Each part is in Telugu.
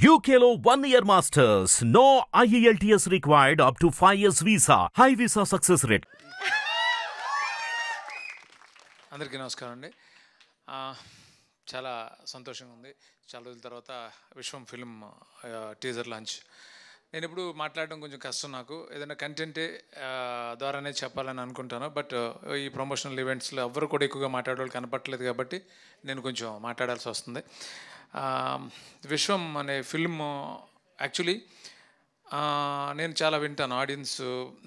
UKLO 1 year masters. No IELTS required up to 5 years visa. High visa success rate. అందరికీ నమస్కారం అండి. చాలా సంతోషంగా ఉంది. చాలా రోజుల తర్వాత విశ్వం ఫిల్మ్ టీజర్ లాంచ్. నేను ఇప్పుడు మాట్లాడడం కొంచెం కష్టం, నాకు ఏదైనా కంటెంటే ద్వారానే చెప్పాలని అనుకుంటాను. బట్ ఈ ప్రమోషనల్ ఈవెంట్స్లో ఎవరు కూడా ఎక్కువగా మాట్లాడేవాళ్ళు కనపట్లేదు కాబట్టి నేను కొంచెం మాట్లాడాల్సి వస్తుంది. విశ్వం అనే ఫిల్మ్ యాక్చువల్లీ నేను చాలా వింటాను. ఆడియన్స్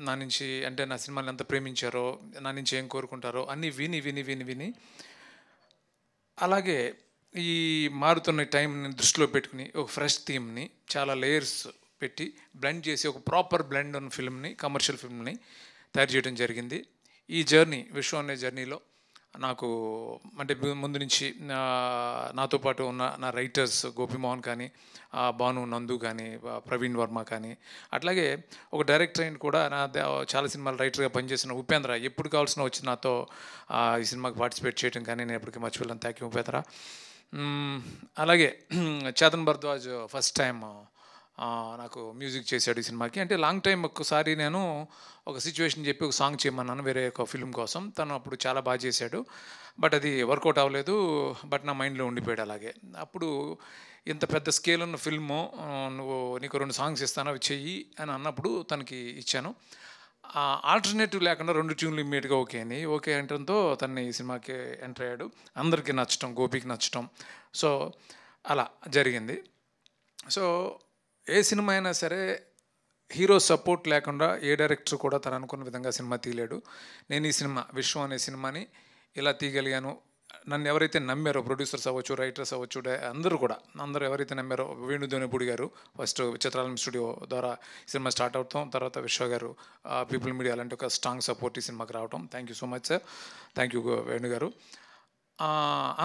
నా నుంచి, అంటే నా సినిమాని ఎంత ప్రేమించారో, నా నుంచి ఏం కోరుకుంటారో అన్నీ విని విని విని విని అలాగే ఈ మారుతున్న టైంని దృష్టిలో పెట్టుకుని ఒక ఫ్రెష్ థీమ్ని చాలా లేయర్స్ పెట్టి బ్లెండ్ చేసి ఒక ప్రాపర్ బ్లెండ్ ఉన్న ఫిల్మ్ని, కమర్షియల్ ఫిల్మ్ని తయారు చేయడం జరిగింది. ఈ జర్నీ, విశ్వం అనే జర్నీలో నాకు అంటే ముందు నుంచి నాతో పాటు ఉన్న నా రైటర్స్ గోపిమోహన్ కానీ, భాను నందు కానీ, ప్రవీణ్ వర్మ కానీ, అట్లాగే ఒక డైరెక్టర్ అయిన కూడా నా చాలా సినిమాలు రైటర్గా పనిచేసిన ఉపేంద్ర ఎప్పుడు కావాల్సిన వచ్చి నాతో ఈ సినిమాకి పార్టిసిపేట్ చేయడం కానీ నేను ఎప్పటికీ మర్చిపోలేను. Thank you Upendra. అలాగే చేతన్ భరద్వాజ్ ఫస్ట్ టైం నాకు మ్యూజిక్ చేశాడు ఈ సినిమాకి. అంటే లాంగ్ టైం ఒక్కసారి నేను ఒక సిచ్యువేషన్ చెప్పి ఒక సాంగ్ చేయమన్నాను వేరే ఒక ఫిల్మ్ కోసం. తను అప్పుడు చాలా బాగా చేశాడు, బట్ అది వర్కౌట్ అవ్వలేదు. బట్ నా మైండ్లో ఉండిపోయాడు అలాగే. అప్పుడు ఇంత పెద్ద స్కేల్ ఉన్న ఫిల్ము, నీకు 2 సాంగ్స్ ఇస్తాను అవి చెయ్యి అని అన్నప్పుడు తనకి ఇచ్చాను. ఆల్టర్నేటివ్ లేకుండా 2 ట్యూన్లు ఇమ్మీడియట్గా ఓకే అని, ఓకే అంటంతో తను ఈ సినిమాకి ఎంటర్ అయ్యాడు. అందరికీ నచ్చటం, గోపికి నచ్చటం, సో అలా జరిగింది. సో ఏ సినిమా అయినా సరే హీరో సపోర్ట్ లేకుండా ఏ డైరెక్టర్ కూడా తను అనుకున్న విధంగా సినిమా తీయలేడు. నేను ఈ సినిమా విశ్వం అనే సినిమాని ఇలా తీయగలిగాను. నన్ను ఎవరైతే నమ్మారో, ప్రొడ్యూసర్స్ అవ్వచ్చు, రైటర్స్ అవ్వచ్చు, అందరూ ఎవరైతే నమ్మారో, వేణుధోనిపూడి గారు ఫస్ట్ చిత్రాలం స్టూడియో ద్వారా సినిమా స్టార్ట్ అవుతాం, తర్వాత విశ్వ గారు పీపుల్ మీడియా అలాంటి ఒక స్ట్రాంగ్ సపోర్ట్ ఈ సినిమాకి రావటం. Thank you so much sir. Thank you Venu గారు.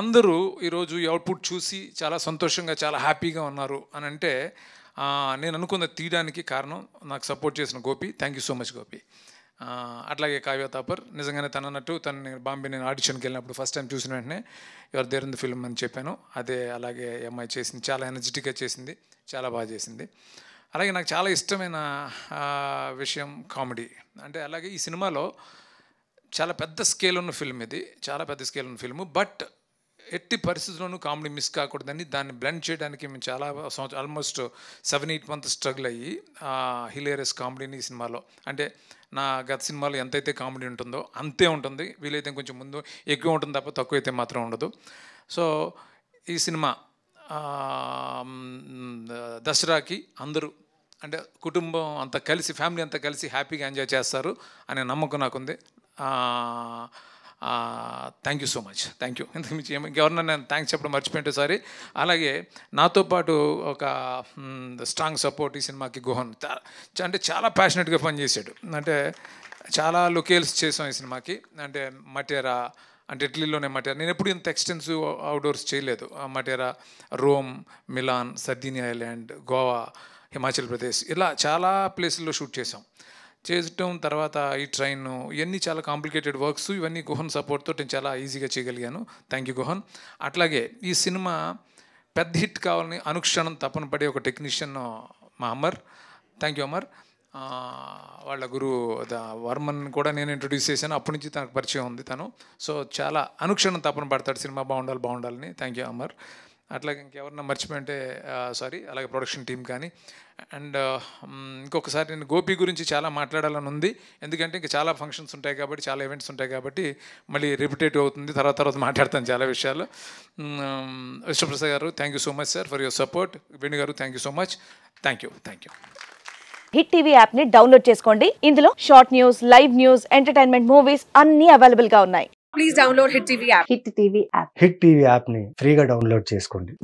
అందరూ ఈరోజు ఈ అవుట్పుట్ చూసి చాలా సంతోషంగా, చాలా హ్యాపీగా ఉన్నారు అని అంటే నేను అనుకున్న తీయడానికి కారణం నాకు సపోర్ట్ చేసిన Gopi. Thank you so much Gopi. అట్లాగే కావ్య తాపర్, నిజంగానే తను అన్నట్టు బాంబే నేను ఆడిషన్కి వెళ్ళినప్పుడు ఫస్ట్ టైం చూసిన వెంటనే your there in the film అని చెప్పాను. అదే అలాగే అమ్మాయి చేసింది, చాలా ఎనర్జెటిక్గా చేసింది, చాలా బాగా చేసింది. అలాగే నాకు చాలా ఇష్టమైన విషయం కామెడీ. అంటే అలాగే ఈ సినిమాలో చాలా పెద్ద స్కేల్ ఉన్న ఫిల్మ్, ఇది చాలా పెద్ద స్కేల్ ఉన్న ఫిల్ము, బట్ ఎట్టి పరిస్థితుల్లోనూ కామెడీ మిస్ కాకూడదని దాన్ని బ్లెండ్ చేయడానికి మేము చాలా ఆల్మోస్ట్ 7-8 మంత్స్ స్ట్రగుల్ అయ్యి హిలేరియస్ కామెడీని ఈ సినిమాలో, అంటే నా గత సినిమాలో ఎంతైతే కామెడీ ఉంటుందో అంతే ఉంటుంది, వీలైతే కొంచెం ముందు ఎక్కువ ఉంటుంది తప్ప తక్కువ అయితే మాత్రం ఉండదు. సో ఈ సినిమా దసరాకి అందరూ, అంటే కుటుంబం అంతా కలిసి, ఫ్యామిలీ అంతా కలిసి హ్యాపీగా ఎంజాయ్ చేస్తారు అనే నమ్మకం నాకుంది. Thank you so much. Thank you. ఇంకెవరన్నా నేను థ్యాంక్స్ చెప్పడం మర్చిపోయింటే సారీ. అలాగే నాతో పాటు ఒక స్ట్రాంగ్ సపోర్ట్ ఈ సినిమాకి గుహన్, అంటే చాలా ప్యాషనెట్గా పనిచేశాడు. అంటే చాలా లొకేల్స్ చేసాం ఈ సినిమాకి. అంటే మటేరా, అంటే ఇటలీలోనే మటేరా, నేను ఎప్పుడు ఇంత ఎక్స్టెన్సివ్ అవుట్డోర్స్ చేయలేదు. Matera, Rome, Milan, Sardinia island, Goa, Himachal Pradesh, ఇలా చాలా ప్లేసుల్లో షూట్ చేసాం. చేయటం తర్వాత ఈ ట్రైన్, ఇవన్నీ చాలా కాంప్లికేటెడ్ వర్క్స్, ఇవన్నీ గుహన్ సపోర్ట్తో నేను చాలా ఈజీగా చేయగలిగాను. Thank you Guhan. అట్లాగే ఈ సినిమా పెద్ద హిట్ కావాలని అనుక్షణం తపన పడే ఒక టెక్నీషియన్ మా అమర్. Thank you Amar. వాళ్ళ గురువు వర్మన్ కూడా నేను ఇంట్రొడ్యూస్ చేశాను, అప్పటి నుంచి తనకు పరిచయం ఉంది తను. సో చాలా అనుక్షణం తపన పడతాడు సినిమా బాగుండాలని. Thank you Amar. అట్లాగే ఇంకెవరన్నా మర్చిపోయింటే సారీ. అలాగే ప్రొడక్షన్ టీం కానీ. అండ్ ఇంకొకసారి నేను గోపి గురించి చాలా మాట్లాడాలని ఉంది, ఎందుకంటే ఇంకా చాలా ఫంక్షన్స్ ఉంటాయి కాబట్టి, చాలా ఈవెంట్స్ ఉంటాయి కాబట్టి మళ్ళీ రిపిటేటివ్ అవుతుంది. తర్వాత మాట్లాడతాను చాలా విషయాలు. Vishnuprasad garu, thank you so much sir for your support. Venu garu, thank you so much. Thank you. Hit TV app ని డౌన్లోడ్ చేసుకోండి. ఇందులో short news, live news, entertainment movies అన్ని అవైలబుల్ గా ఉన్నాయి. Please download Hit TV app. Hit TV app ని ఫ్రీగా డౌన్లోడ్ చేసుకోండి.